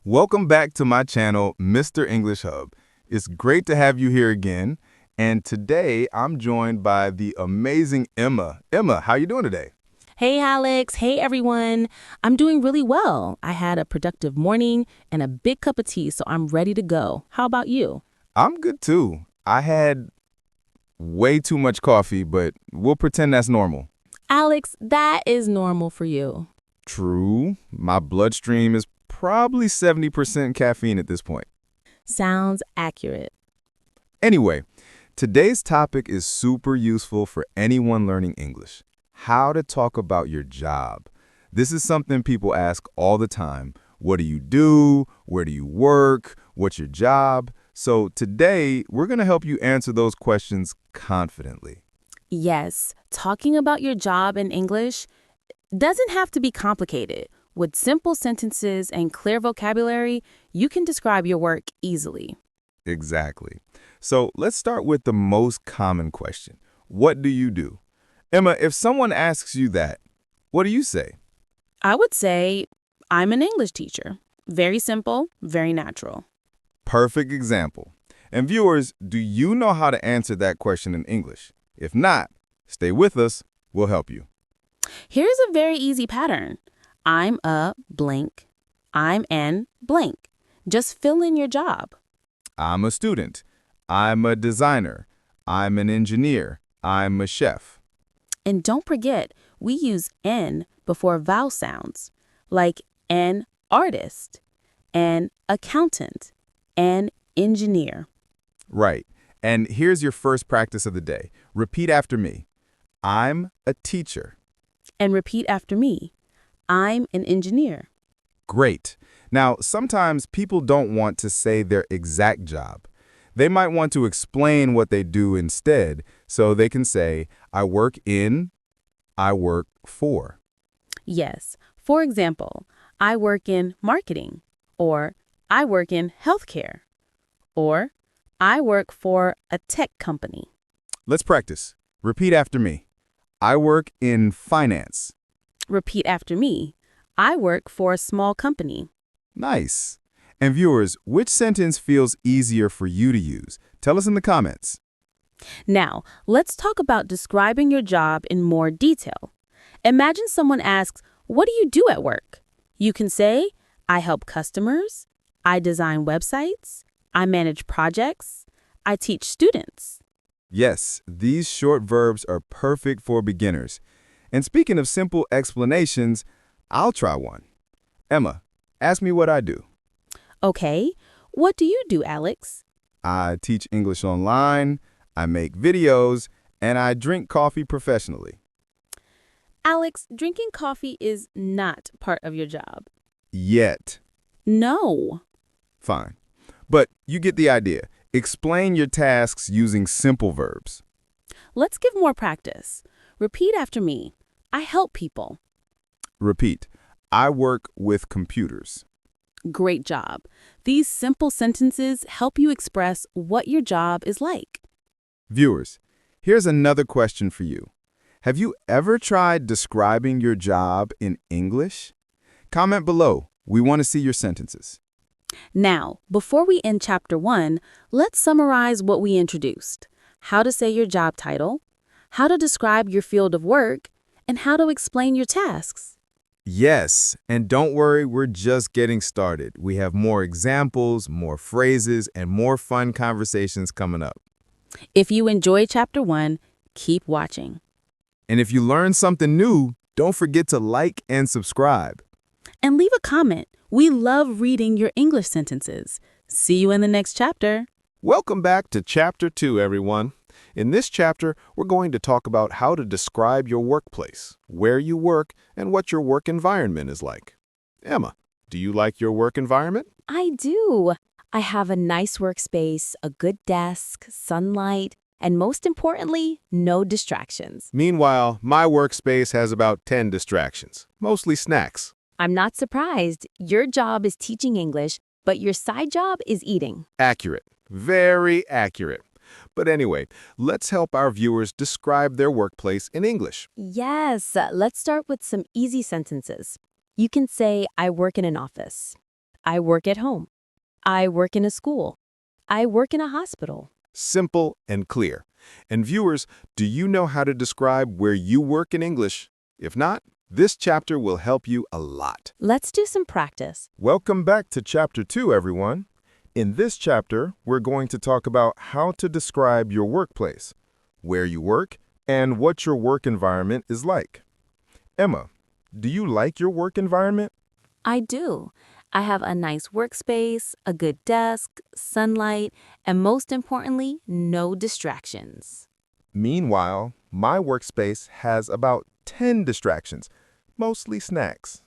Welcome back to my channel, Mr. English Hub. It's great to have you here again. And today I'm joined by the amazing Emma. Emma, how you doing today? Hey, Alex. Hey, everyone. I'm doing really well. I had a productive morning and a big cup of tea, so I'm ready to go. How about you? I'm good too. I had way too much coffee, but we'll pretend that's normal. Alex, that is normal for you. True, my bloodstream is probably 70% caffeine at this point. Sounds accurate. Anyway, today's topic is super useful for anyone learning English. How to talk about your job. This is something people ask all the time. What do you do? Where do you work? What's your job? So today, we're going to help you answer those questions confidently. Yes, talking about your job in English doesn't have to be complicated. With simple sentences and clear vocabulary, you can describe your work easily. Exactly. So let's start with the most common question. What do you do? Emma, if someone asks you that, what do you say? I would say, I'm an English teacher. Very simple, very natural. Perfect example. And viewers, do you know how to answer that question in English? If not, stay with us. We'll help you. Here's a very easy pattern. I'm a blank. I'm an blank. Just fill in your job. I'm a student. I'm a designer. I'm an engineer. I'm a chef. And don't forget, we use N before vowel sounds, like an artist, an accountant, an engineer. Right. And here's your first practice of the day. Repeat after me. I'm a teacher. And repeat after me. I'm an engineer. Great. Now, sometimes people don't want to say their exact job. They might want to explain what they do instead, so they can say, I work in, I work for. Yes. For example, I work in marketing, or I work in healthcare, or I work for a tech company. Let's practice. Repeat after me. I work in finance. Repeat after me. I work for a small company. Nice. And viewers, which sentence feels easier for you to use? Tell us in the comments. Now, let's talk about describing your job in more detail. Imagine someone asks, what do you do at work? You can say, I help customers, I design websites, I manage projects, I teach students. Yes, these short verbs are perfect for beginners. And speaking of simple explanations, I'll try one. Emma, ask me what I do. Okay, what do you do, Alex? I teach English online, I make videos, and I drink coffee professionally. Alex, drinking coffee is not part of your job. Yet. No. Fine. But you get the idea. Explain your tasks using simple verbs. Let's give more practice. Repeat after me. I help people. Repeat. I work with computers. Great job. These simple sentences help you express what your job is like. Viewers, here's another question for you. Have you ever tried describing your job in English? Comment below. We want to see your sentences. Now, before we end Chapter 1, let's summarize what we introduced. How to say your job title, how to describe your field of work, and how to explain your tasks. Yes, and don't worry, we're just getting started. We have more examples, more phrases, and more fun conversations coming up. If you enjoyed Chapter 1, keep watching. And if you learned something new, don't forget to like and subscribe. And leave a comment. We love reading your English sentences. See you in the next chapter. Welcome back to Chapter 2, everyone. In this chapter, we're going to talk about how to describe your workplace, where you work, and what your work environment is like. Emma, do you like your work environment? I do. I have a nice workspace, a good desk, sunlight, and most importantly, no distractions. Meanwhile, my workspace has about 10 distractions, mostly snacks. I'm not surprised. Your job is teaching English, but your side job is eating. Accurate. Very accurate. But anyway, let's help our viewers describe their workplace in English. Yes, let's start with some easy sentences. You can say, I work in an office. I work at home. I work in a school. I work in a hospital. Simple and clear. And viewers, do you know how to describe where you work in English? If not, this chapter will help you a lot. Let's do some practice. Welcome back to Chapter 2, everyone. In this chapter, we're going to talk about how to describe your workplace, where you work, and what your work environment is like. Emma, do you like your work environment? I do. I have a nice workspace, a good desk, sunlight, and most importantly, no distractions. Meanwhile, my workspace has about 10 distractions, mostly snacks.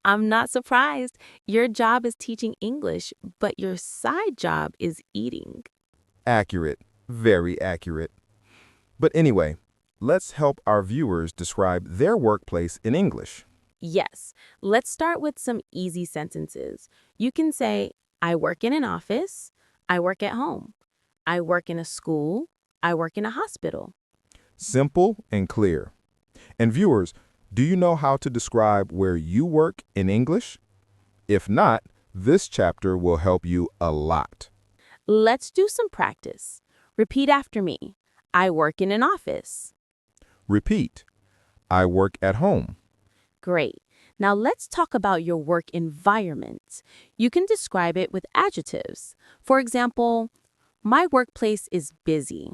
I'm not surprised. Your job is teaching English, but your side job is eating. Accurate, very accurate. But anyway, let's help our viewers describe their workplace in English. Yes, let's start with some easy sentences. You can say, I work in an office. I work at home. I work in a school. I work in a hospital. Simple and clear. And viewers, do you know how to describe where you work in English? If not, this chapter will help you a lot. Let's do some practice. Repeat after me. I work in an office. Repeat. I work at home. Great. Now let's talk about your work environment. You can describe it with adjectives. For example, my workplace is busy.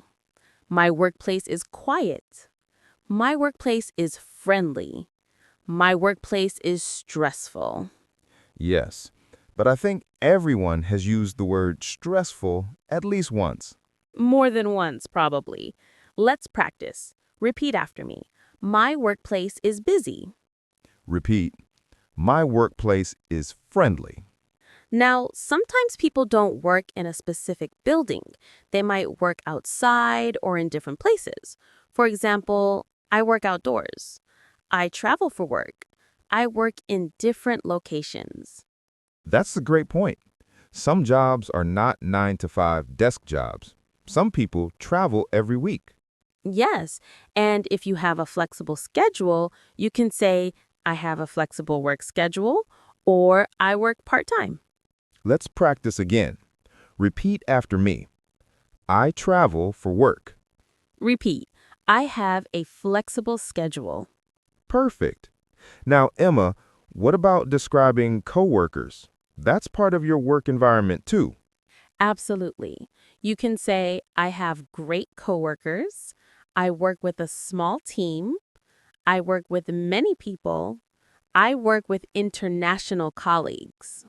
My workplace is quiet. My workplace is friendly. My workplace is stressful. Yes, but I think everyone has used the word stressful at least once. More than once, probably. Let's practice. Repeat after me. My workplace is busy. Repeat. My workplace is friendly. Now, sometimes people don't work in a specific building. They might work outside or in different places. For example, I work outdoors. I travel for work. I work in different locations. That's a great point. Some jobs are not 9-to-5 desk jobs. Some people travel every week. Yes, and if you have a flexible schedule, you can say, I have a flexible work schedule, or I work part-time. Let's practice again. Repeat after me. I travel for work. Repeat. I have a flexible schedule. Perfect. Now, Emma, what about describing coworkers? That's part of your work environment too. Absolutely. You can say, I have great coworkers. I work with a small team. I work with many people. I work with international colleagues.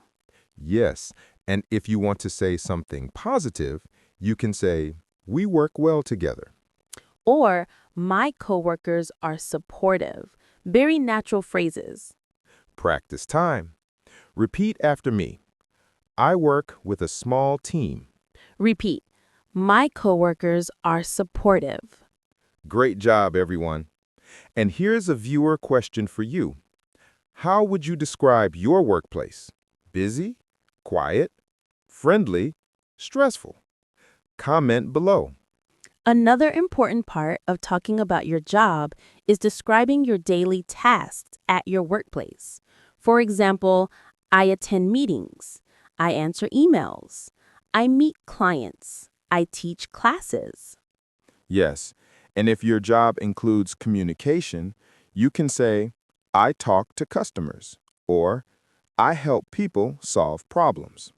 Yes, and if you want to say something positive, you can say, we work well together. Or, my coworkers are supportive. Very natural phrases. Practice time. Repeat after me. I work with a small team. Repeat. My coworkers are supportive. Great job, everyone. And here's a viewer question for you. How would you describe your workplace? Busy, quiet, friendly, stressful? Comment below. Another important part of talking about your job is describing your daily tasks at your workplace. For example, I attend meetings. I answer emails. I meet clients. I teach classes. Yes, and if your job includes communication, you can say, I talk to customers, or I help people solve problems.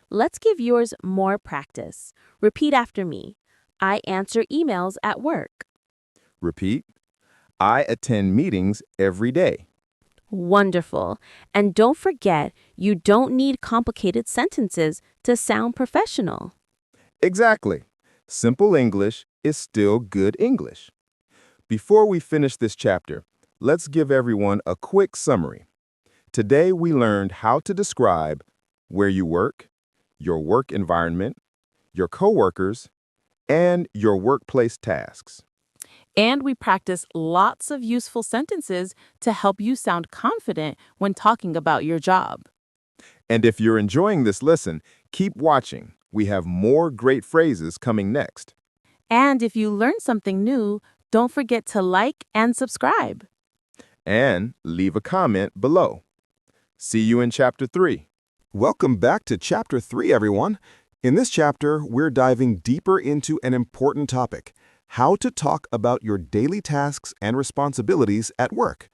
Let's give yours more practice. Repeat after me. I answer emails at work. Repeat. I attend meetings every day. Wonderful. And don't forget, you don't need complicated sentences to sound professional. Exactly. Simple English is still good English. Before we finish this chapter, let's give everyone a quick summary. Today we learned how to describe where you work, your work environment, your coworkers, and your workplace tasks. And we practice lots of useful sentences to help you sound confident when talking about your job. And if you're enjoying this lesson, keep watching. We have more great phrases coming next. And if you learned something new, don't forget to like and subscribe. And leave a comment below. See you in Chapter 3. Welcome back to Chapter 3, everyone. In this chapter, we're diving deeper into an important topic: how to talk about your daily tasks and responsibilities at work.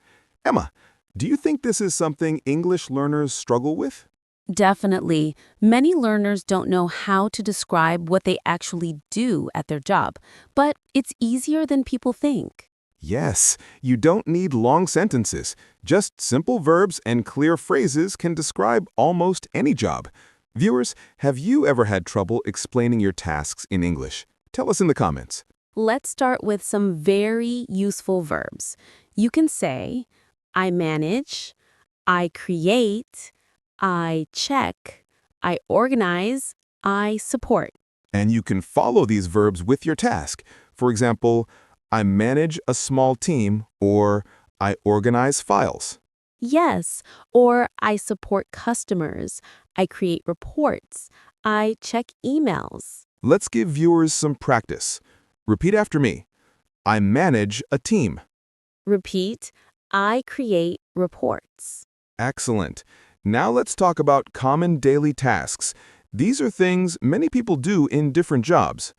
Emma, do you think this is something English learners struggle with? Definitely. Many learners don't know how to describe what they actually do at their job, but it's easier than people think. Yes, you don't need long sentences. Just simple verbs and clear phrases can describe almost any job. Viewers, have you ever had trouble explaining your tasks in English? Tell us in the comments. Let's start with some very useful verbs. You can say, I manage, I create, I check, I organize, I support. And you can follow these verbs with your task. For example, I manage a small team, or I organize files. Yes, or I support customers, I create reports, I check emails. Let's give viewers some practice. Repeat after me. I manage a team. Repeat, I create reports. Excellent. Now let's talk about common daily tasks. These are things many people do in different jobs.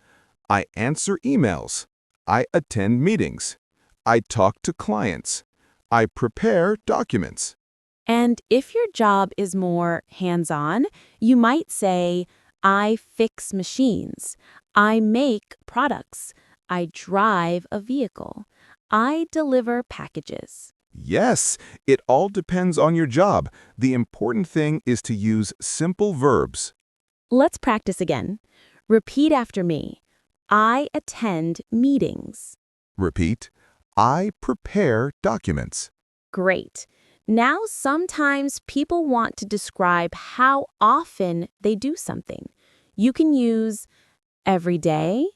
I answer emails. I attend meetings. I talk to clients. I prepare documents. And if your job is more hands-on, you might say, I fix machines, I make products, I drive a vehicle, I deliver packages. Yes, it all depends on your job. The important thing is to use simple verbs. Let's practice again. Repeat after me. I attend meetings. Repeat. I prepare documents. Great. Now, sometimes people want to describe how often they do something. You can use every day,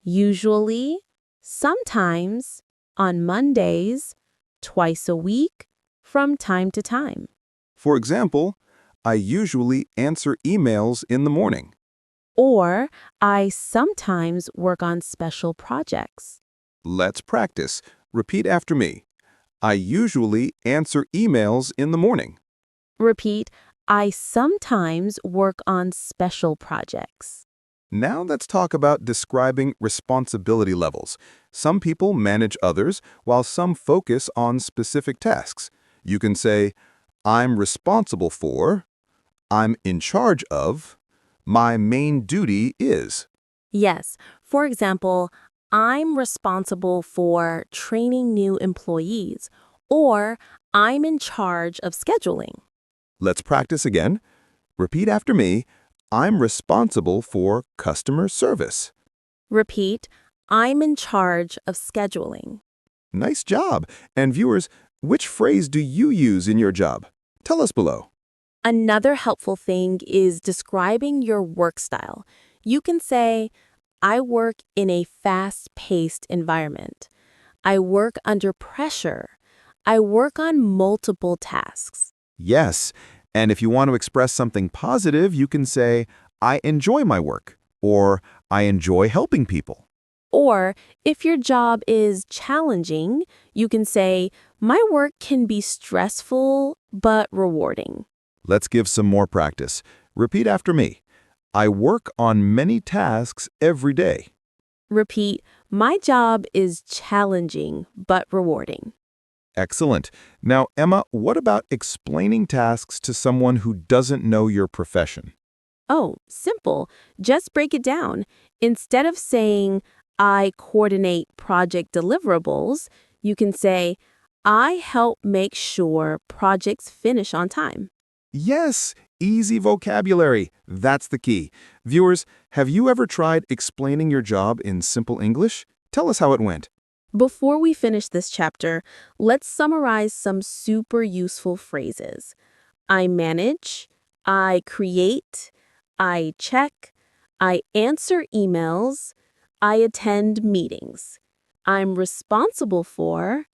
usually, sometimes, on Mondays, twice a week, from time to time. For example, I usually answer emails in the morning. Or, I sometimes work on special projects. Let's practice. Repeat after me. I usually answer emails in the morning. Repeat, I sometimes work on special projects. Now let's talk about describing responsibility levels. Some people manage others, while some focus on specific tasks. You can say, I'm responsible for, I'm in charge of, my main duty is. Yes, for example, I'm responsible for training new employees, or I'm in charge of scheduling. Let's practice again. Repeat after me. I'm responsible for customer service. Repeat, I'm in charge of scheduling. Nice job. And viewers, which phrase do you use in your job? Tell us below. Another helpful thing is describing your work style. You can say, I work in a fast-paced environment. I work under pressure. I work on multiple tasks. Yes, and if you want to express something positive, you can say, I enjoy my work, or I enjoy helping people. Or, if your job is challenging, you can say, my work can be stressful but rewarding. Let's give some more practice. Repeat after me. I work on many tasks every day. Repeat, my job is challenging but rewarding. Excellent. Now, Emma, what about explaining tasks to someone who doesn't know your profession? Oh, simple. Just break it down. Instead of saying, I coordinate project deliverables, you can say, I help make sure projects finish on time. Yes, easy vocabulary. That's the key. Viewers, have you ever tried explaining your job in simple English? Tell us how it went. Before we finish this chapter, let's summarize some super useful phrases. I manage, I create, I check, I answer emails, I attend meetings. I'm responsible for,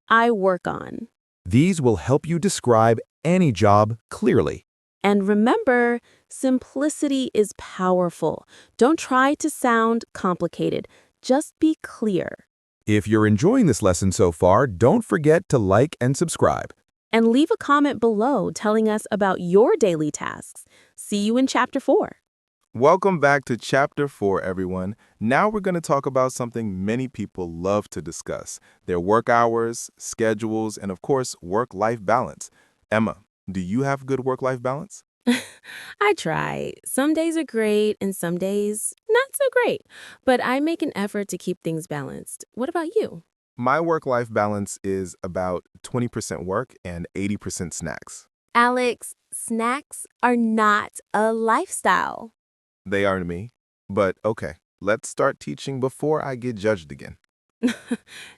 I work on. These will help you describe any job clearly. And remember, simplicity is powerful. Don't try to sound complicated. Just be clear. If you're enjoying this lesson so far, don't forget to like and subscribe. And leave a comment below telling us about your daily tasks. See you in Chapter 4. Welcome back to Chapter 4, everyone. Now we're going to talk about something many people love to discuss, their work hours, schedules, and of course, work-life balance. Emma, do you have good work-life balance? I try. Some days are great and some days not so great. But I make an effort to keep things balanced. What about you? My work-life balance is about 20% work and 80% snacks. Alex, snacks are not a lifestyle. They are to me. But okay, let's start teaching before I get judged again.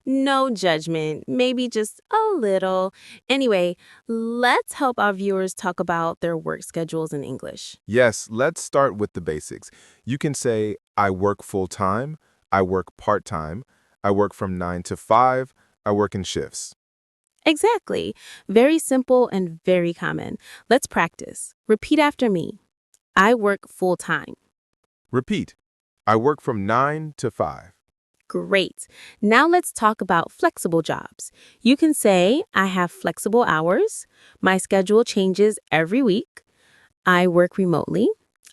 No judgment, maybe just a little. Anyway, let's help our viewers talk about their work schedules in English. Yes, let's start with the basics. You can say, I work full-time, I work part-time, I work from 9 to 5, I work in shifts. Exactly. Very simple and very common. Let's practice. Repeat after me. I work full time. Repeat, I work from 9 to 5. Great. Now let's talk about flexible jobs. You can say, I have flexible hours. My schedule changes every week. I work remotely.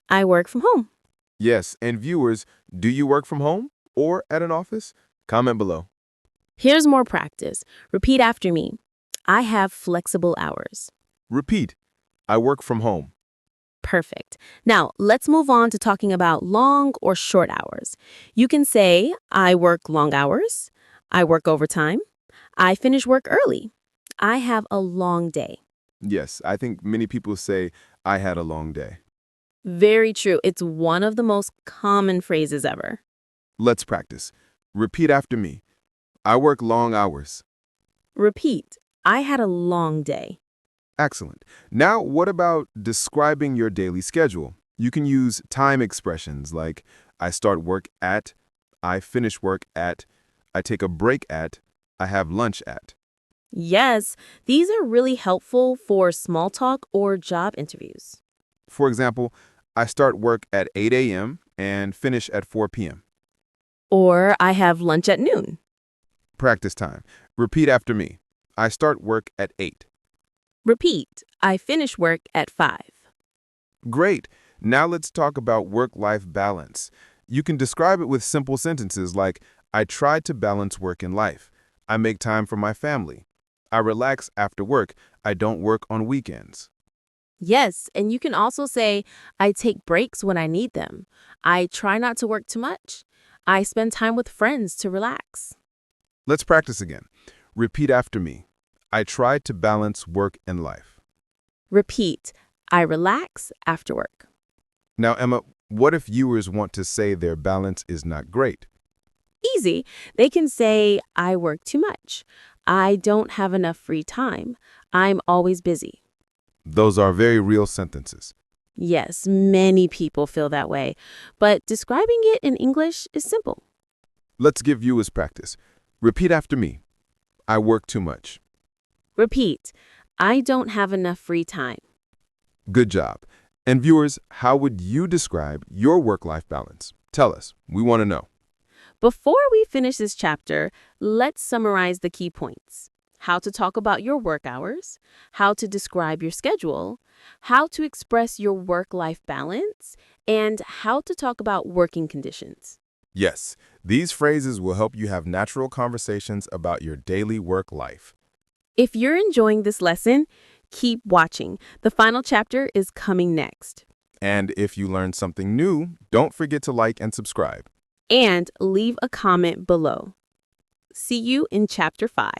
I work from home. Yes, and viewers, do you work from home or at an office? Comment below. Here's more practice. Repeat after me. I have flexible hours. Repeat, I work from home. Perfect. Now, let's move on to talking about long or short hours. You can say, I work long hours. I work overtime. I finish work early. I have a long day. Yes, I think many people say, I had a long day. Very true. It's one of the most common phrases ever. Let's practice. Repeat after me. I work long hours. Repeat. I had a long day. Excellent. Now, what about describing your daily schedule? You can use time expressions like I start work at, I finish work at, I take a break at, I have lunch at. Yes, these are really helpful for small talk or job interviews. For example, I start work at 8 a.m. and finish at 4 p.m. Or I have lunch at noon. Practice time. Repeat after me. I start work at 8. Repeat. I finish work at 5. Great. Now let's talk about work-life balance. You can describe it with simple sentences like, I try to balance work and life. I make time for my family. I relax after work. I don't work on weekends. Yes, and you can also say, I take breaks when I need them. I try not to work too much. I spend time with friends to relax. Let's practice again. Repeat after me. I try to balance work and life. Repeat. I relax after work. Now, Emma, what if viewers want to say their balance is not great? Easy. They can say, I work too much. I don't have enough free time. I'm always busy. Those are very real sentences. Yes, many people feel that way, but describing it in English is simple. Let's give viewers practice. Repeat after me. I work too much. Repeat. I don't have enough free time. Good job. And viewers, how would you describe your work-life balance? Tell us. We want to know. Before we finish this chapter, let's summarize the key points. How to talk about your work hours, how to describe your schedule, how to express your work-life balance, and how to talk about working conditions. Yes, these phrases will help you have natural conversations about your daily work life. If you're enjoying this lesson, keep watching. The final chapter is coming next. And if you learned something new, don't forget to like and subscribe. And leave a comment below. See you in Chapter 5.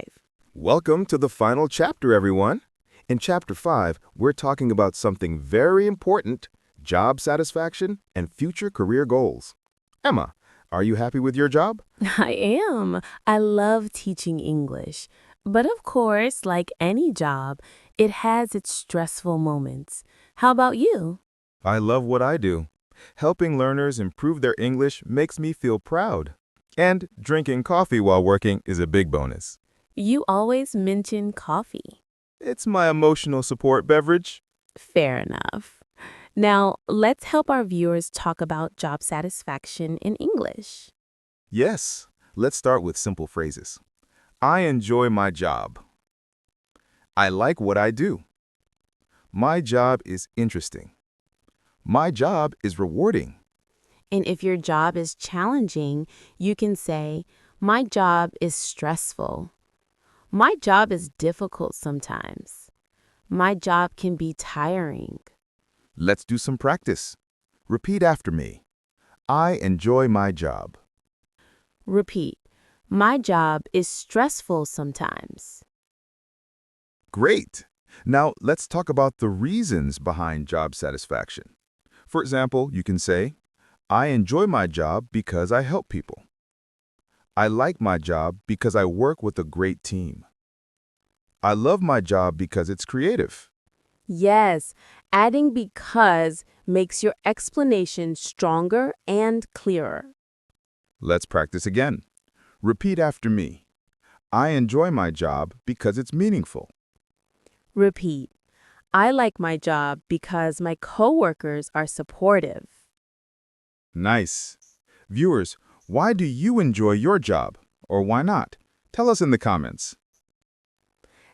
Welcome to the final chapter, everyone. In Chapter 5, we're talking about something very important, job satisfaction and future career goals. Emma, are you happy with your job? I am. I love teaching English. But of course, like any job, it has its stressful moments. How about you? I love what I do. Helping learners improve their English makes me feel proud. And drinking coffee while working is a big bonus. You always mention coffee. It's my emotional support beverage. Fair enough. Now, let's help our viewers talk about job satisfaction in English. Yes, let's start with simple phrases. I enjoy my job. I like what I do. My job is interesting. My job is rewarding. And if your job is challenging, you can say, my job is stressful. My job is difficult sometimes. My job can be tiring. Let's do some practice. Repeat after me. I enjoy my job. Repeat. My job is stressful sometimes. Great! Now, let's talk about the reasons behind job satisfaction. For example, you can say, I enjoy my job because I help people. I like my job because I work with a great team. I love my job because it's creative. Yes, adding because makes your explanation stronger and clearer. Let's practice again. Repeat after me. I enjoy my job because it's meaningful. Repeat. I like my job because my coworkers are supportive. Nice. Viewers, why do you enjoy your job? Or why not? Tell us in the comments.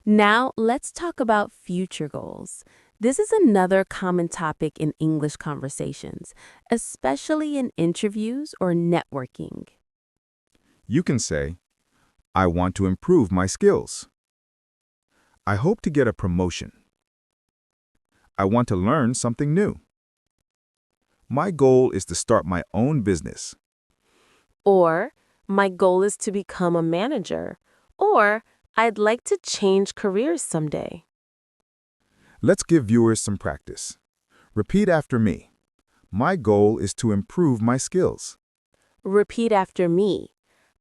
Now, let's talk about future goals. This is another common topic in English conversations, especially in interviews or networking. You can say, I want to improve my skills. I hope to get a promotion. I want to learn something new. My goal is to start my own business. Or, my goal is to become a manager. Or, I'd like to change careers someday. Let's give viewers some practice. Repeat after me. My goal is to improve my skills. Repeat after me.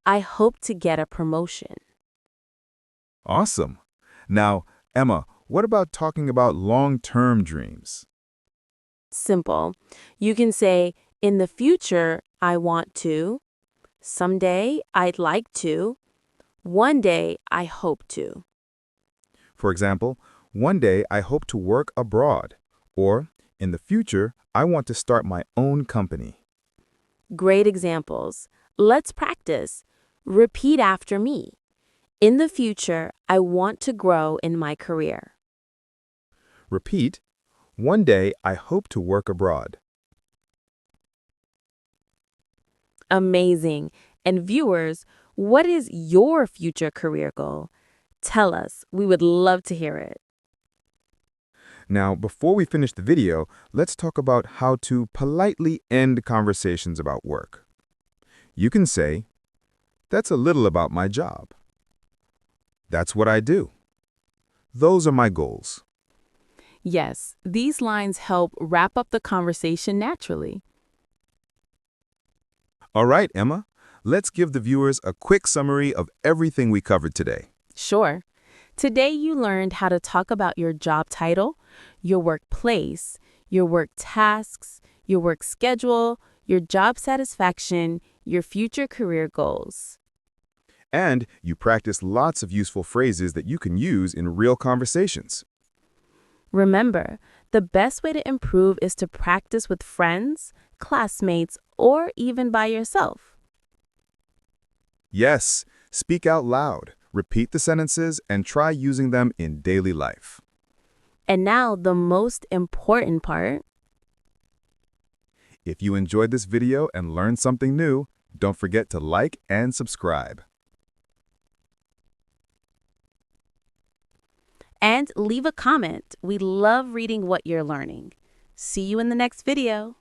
I hope to get a promotion. Awesome. Now, Emma, what about talking about long-term dreams? Simple. You can say, in the future, I want to. Someday, I'd like to. One day, I hope to. For example, one day I hope to work abroad. Or, in the future, I want to start my own company. Great examples. Let's practice. Repeat after me. In the future, I want to grow in my career. Repeat, one day I hope to work abroad. Amazing. And viewers, what is your future career goal? Tell us. We would love to hear it. Now, before we finish the video, let's talk about how to politely end conversations about work. You can say, that's a little about my job. That's what I do. Those are my goals. Yes, these lines help wrap up the conversation naturally. All right, Emma, let's give the viewers a quick summary of everything we covered today. Sure. Today you learned how to talk about your job title, your workplace, your work tasks, your work schedule, your job satisfaction, your future career goals. And you practice lots of useful phrases that you can use in real conversations. Remember, the best way to improve is to practice with friends, classmates, or even by yourself. Yes, speak out loud, repeat the sentences, and try using them in daily life. And now the most important part. If you enjoyed this video and learned something new, don't forget to like and subscribe. And leave a comment. We love reading what you're learning. See you in the next video.